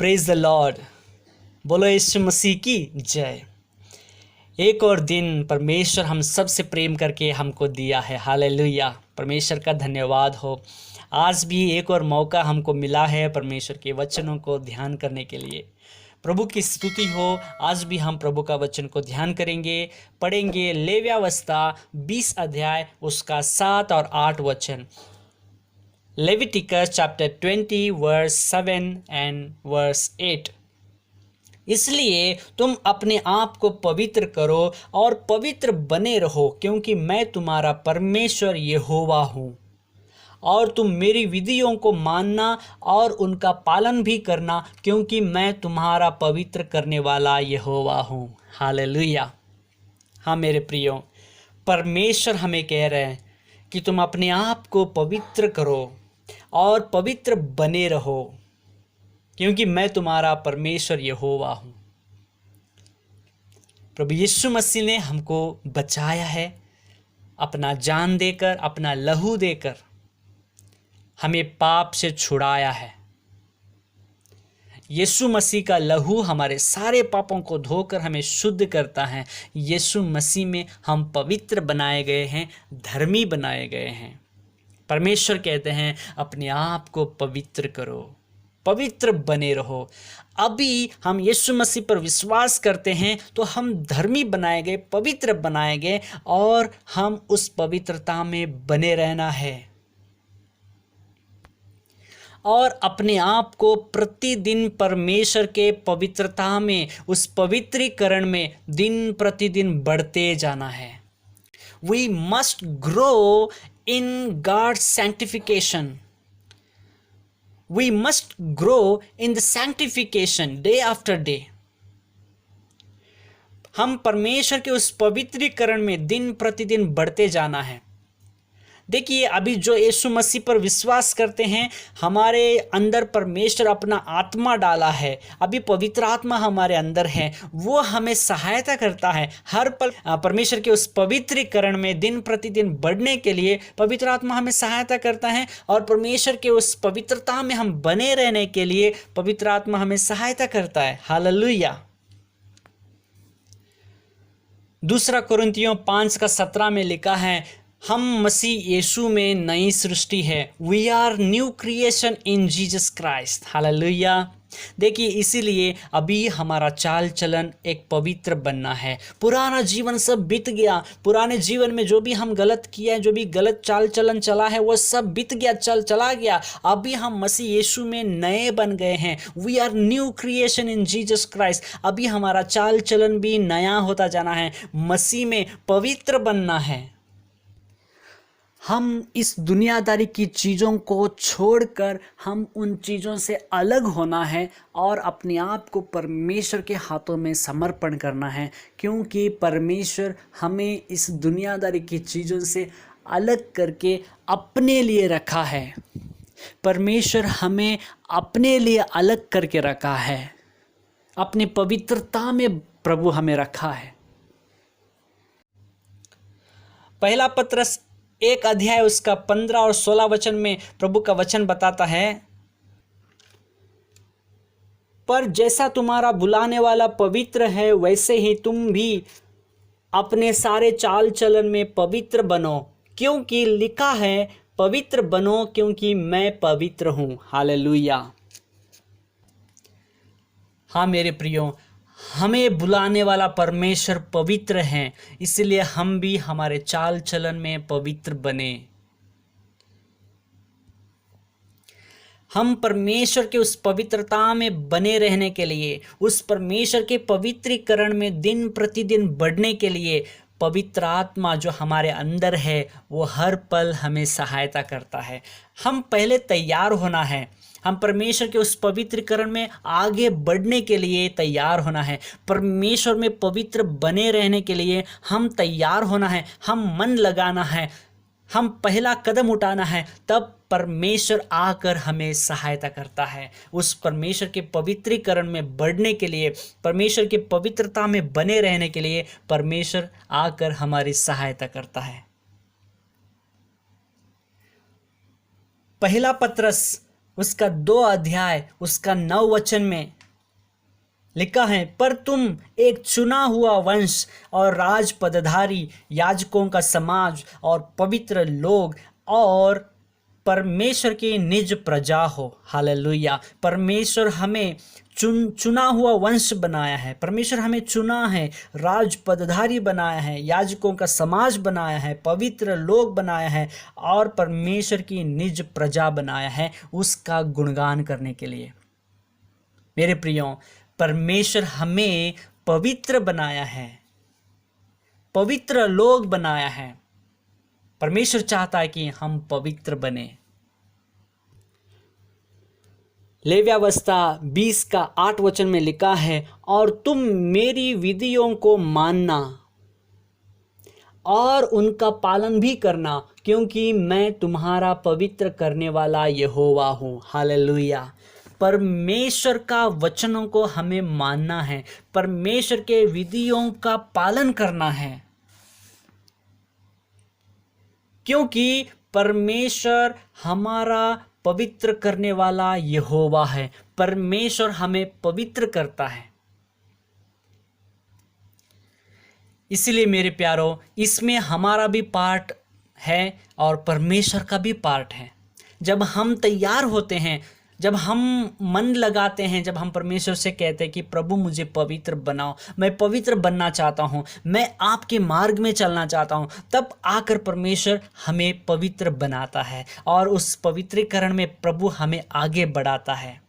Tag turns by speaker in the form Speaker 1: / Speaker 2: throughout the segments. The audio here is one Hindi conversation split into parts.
Speaker 1: Praise the Lord. बोलो यीशु मसीह की जय। एक और दिन परमेश्वर हम सबसे प्रेम करके हमको दिया है। हालेलुया, परमेश्वर का धन्यवाद हो। आज भी एक और मौका हमको मिला है परमेश्वर के वचनों को ध्यान करने के लिए। प्रभु की स्तुति हो। आज भी हम प्रभु का वचन को ध्यान करेंगे, पढ़ेंगे लेव्यावस्था 20 अध्याय उसका 7 और 8 वचन। Leviticus chapter 20 verse 7 and verse 8। इसलिए तुम अपने आप को पवित्र करो और पवित्र बने रहो, क्योंकि मैं तुम्हारा परमेश्वर यहोवा हूँ। और तुम मेरी विधियों को मानना और उनका पालन भी करना, क्योंकि मैं तुम्हारा पवित्र करने वाला यहोवा हूँ। हालेलुया। हाँ मेरे प्रियो, परमेश्वर हमें कह रहे हैं कि तुम अपने आप को पवित्र करो और पवित्र बने रहो, क्योंकि मैं तुम्हारा परमेश्वर यहोवा हूँ। प्रभु यीशु मसीह ने हमको बचाया है, अपना जान देकर, अपना लहू देकर हमें पाप से छुड़ाया है। यीशु मसीह का लहू हमारे सारे पापों को धोकर हमें शुद्ध करता है। यीशु मसीह में हम पवित्र बनाए गए हैं, धर्मी बनाए गए हैं। परमेश्वर कहते हैं अपने आप को पवित्र करो, पवित्र बने रहो। अभी हम यीशु मसीह पर विश्वास करते हैं तो हम धर्मी बनाए गए, पवित्र बनाए गए, और हम उस पवित्रता में बने रहना है और अपने आप को प्रतिदिन परमेश्वर के पवित्रता में, उस पवित्रीकरण में दिन प्रतिदिन बढ़ते जाना है। We must grow in God's sanctification. We must grow in the sanctification day after day. हम परमेश्वर के उस पवित्रीकरण में दिन प्रतिदिन बढ़ते जाना है। देखिए, अभी जो यीशु मसीह पर विश्वास करते हैं, हमारे अंदर परमेश्वर अपना आत्मा डाला है। अभी पवित्र आत्मा हमारे अंदर है, वो हमें सहायता करता है हर पल परमेश्वर के उस पवित्रीकरण में दिन प्रतिदिन बढ़ने के लिए। पवित्र आत्मा हमें सहायता करता है और परमेश्वर के उस पवित्रता में हम बने रहने के लिए पवित्र आत्मा हमें सहायता करता है। हालेलुया। दूसरा कुरिन्थियों 5:17 में लिखा है, हम मसीह यीशु में नई सृष्टि है। We are new creation in Jesus Christ. Hallelujah. देखिए, इसीलिए अभी हमारा चाल चलन एक पवित्र बनना है। पुराना जीवन सब बीत गया। पुराने जीवन में जो भी हम गलत किया है, जो भी गलत चाल चलन चला है, वो सब बीत गया, चला गया। अभी हम मसीह यीशु में नए बन गए हैं। We are new creation in Jesus Christ. अभी हमारा चाल चलन भी नया होता जाना है, मसीह में पवित्र बनना है। हम इस दुनियादारी की चीज़ों को छोड़कर हम उन चीज़ों से अलग होना है और अपने आप को परमेश्वर के हाथों में समर्पण करना है, क्योंकि परमेश्वर हमें इस दुनियादारी की चीज़ों से अलग करके अपने लिए रखा है। परमेश्वर हमें अपने लिए अलग करके रखा है, अपने पवित्रता में प्रभु हमें रखा है। पहला पत्रस 1 अध्याय उसका 15 और 16 वचन में प्रभु का वचन बताता है, पर जैसा तुम्हारा बुलाने वाला पवित्र है, वैसे ही तुम भी अपने सारे चाल चलन में पवित्र बनो, क्योंकि लिखा है, पवित्र बनो क्योंकि मैं पवित्र हूँ। हालेलुया। हाँ मेरे प्रियो, हमें बुलाने वाला परमेश्वर पवित्र है, इसलिए हम भी हमारे चाल चलन में पवित्र बने। हम परमेश्वर के उस पवित्रता में बने रहने के लिए, उस परमेश्वर के पवित्रीकरण में दिन प्रतिदिन बढ़ने के लिए, पवित्र आत्मा जो हमारे अंदर है वो हर पल हमें सहायता करता है। हम पहले तैयार होना है। हम परमेश्वर के उस पवित्रीकरण में आगे बढ़ने के लिए तैयार होना है। परमेश्वर में पवित्र बने रहने के लिए हम तैयार होना है, हम मन लगाना है, हम पहला कदम उठाना है। तब परमेश्वर आकर हमें सहायता करता है। उस परमेश्वर के पवित्रीकरण में बढ़ने के लिए, परमेश्वर की पवित्रता में बने रहने के लिए परमेश्वर आकर हमारी सहायता करता है। पहला पत्रस उसका 2 अध्याय उसका 9 वचन में लिखा है, पर तुम एक चुना हुआ वंश और राज पदधारी, याजकों का समाज और पवित्र लोग और परमेश्वर की निज प्रजा हो। हालेलुया। परमेश्वर हमें चुना हुआ वंश बनाया है, परमेश्वर हमें चुना है, राज पदधारी बनाया है, याजकों का समाज बनाया है, पवित्र लोग बनाया है और परमेश्वर की निज प्रजा बनाया है उसका गुणगान करने के लिए। मेरे प्रियो, परमेश्वर हमें पवित्र बनाया है, पवित्र लोग बनाया है। परमेश्वर चाहता है कि हम पवित्र बने। लेव्यावस्था 20 का 8 वचन में लिखा है, और तुम मेरी विधियों को मानना और उनका पालन भी करना, क्योंकि मैं तुम्हारा पवित्र करने वाला यहोवा हूँ। हालेलुया। परमेश्वर का वचनों को हमें मानना है, परमेश्वर के विधियों का पालन करना है, क्योंकि परमेश्वर हमारा पवित्र करने वाला यहोवा है। परमेश्वर हमें पवित्र करता है। इसलिए मेरे प्यारो, इसमें हमारा भी पार्ट है और परमेश्वर का भी पार्ट है। जब हम तैयार होते हैं, जब हम मन लगाते हैं, जब हम परमेश्वर से कहते हैं कि प्रभु मुझे पवित्र बनाओ, मैं पवित्र बनना चाहता हूँ, मैं आपके मार्ग में चलना चाहता हूँ, तब आकर परमेश्वर हमें पवित्र बनाता है और उस पवित्रीकरण में प्रभु हमें आगे बढ़ाता है।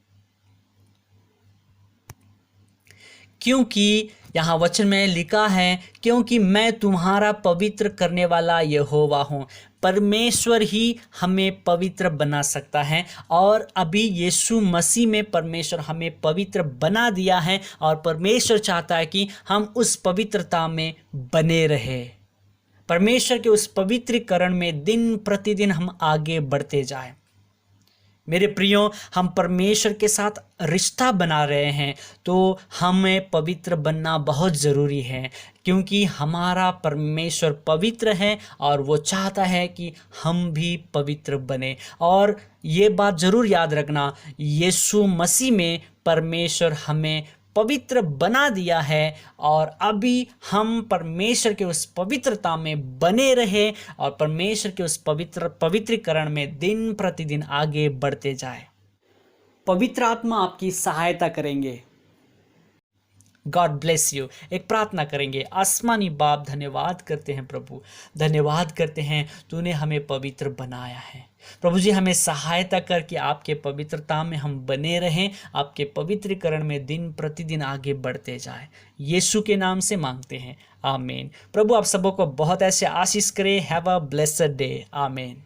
Speaker 1: क्योंकि यहाँ वचन में लिखा है, क्योंकि मैं तुम्हारा पवित्र करने वाला यहोवा हूँ। परमेश्वर ही हमें पवित्र बना सकता है और अभी यीशु मसीह में परमेश्वर हमें पवित्र बना दिया है और परमेश्वर चाहता है कि हम उस पवित्रता में बने रहे। परमेश्वर के उस पवित्रीकरण में दिन प्रतिदिन हम आगे बढ़ते जाएं। मेरे प्रियो, हम परमेश्वर के साथ रिश्ता बना रहे हैं तो हमें पवित्र बनना बहुत ज़रूरी है, क्योंकि हमारा परमेश्वर पवित्र है और वो चाहता है कि हम भी पवित्र बने। और ये बात ज़रूर याद रखना, यीशु मसीह में परमेश्वर हमें पवित्र बना दिया है और अभी हम परमेश्वर के उस पवित्रता में बने रहे और परमेश्वर के उस पवित्रीकरण में दिन प्रतिदिन आगे बढ़ते जाए। पवित्र आत्मा आपकी सहायता करेंगे। God bless you. एक प्रार्थना करेंगे। आसमानी बाप, धन्यवाद करते हैं प्रभु, धन्यवाद करते हैं तूने हमें पवित्र बनाया है। प्रभु जी, हमें सहायता कर कि आपके पवित्रता में हम बने रहें, आपके पवित्रीकरण में दिन प्रतिदिन आगे बढ़ते जाए। यीशु के नाम से मांगते हैं, आमीन। प्रभु आप सबों को बहुत ऐसे आशीष करे। Have a blessed day. आमीन।